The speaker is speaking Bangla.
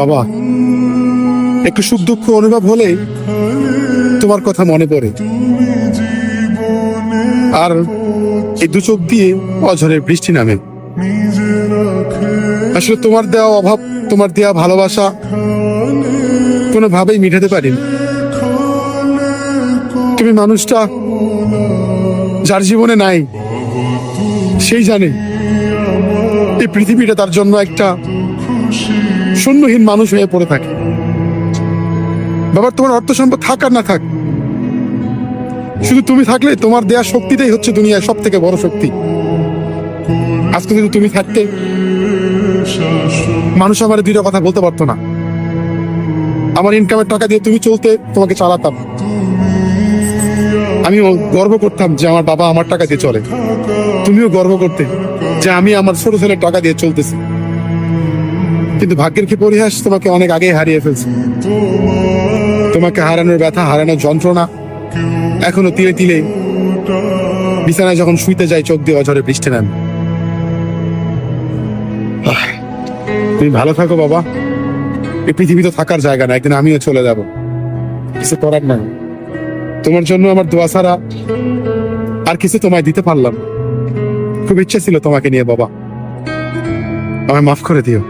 বাবা, একটু সুখ দুঃখ অনুভব হলে তোমার কথা মনে পড়ে, আর এই দু চোখ দিয়ে অঝরের বৃষ্টি নামে। আসলে তোমার দেওয়া অভাব, তোমার দেওয়া ভালোবাসা কোনোভাবেই মিটাতে পারিনি। তুমি মানুষটা যার জীবনে নাই, সেই জানে এই পৃথিবীটা তার জন্য একটা শূন্যহীন মানুষ হয়ে পড়ে থাকে। বাবা, তোমার অর্থ সম্পদ থাক আর না থাক, শুধু তুমি থাকলে তোমার দেয়া শক্তিটাই হচ্ছে দুনিয়ার সব থেকে বড় শক্তি। আজকে যদি তুমি থাকতে, মানুষ আমার দুইটা কথা বলতে পারতো না। আমার ইনকামের টাকা দিয়ে তুমি চলতে, তোমাকে চালাতাম। আমিও গর্ব করতাম যে আমার বাবা আমার টাকা দিয়ে চলে, তুমিও গর্ব করতে যে আমি আমার ছোট ছেলের টাকা দিয়ে চলতেছি। কিন্তু ভাগ্যের কি পরিহাস, তোমাকে অনেক আগে হারিয়ে ফেলছি। তোমাকে হারানোর ব্যথা, হারানোর যন্ত্রণা এখনো তিলে তিলে বিছানায় যখন শুইতে যাই, চোখ দিয়ে অঝরে বৃষ্টি নামে। তুমি ভালো থাকো বাবা। এই পৃথিবী তো থাকার জায়গা না, একদিন আমিও চলে যাব, কিছু করার নাই। তোমার জন্য আমার দোয়া ছাড়া আর কিছু তোমায় দিতে পারলাম। খুব ইচ্ছে ছিল তোমাকে নিয়ে বাবা, আমায় মাফ করে দিও।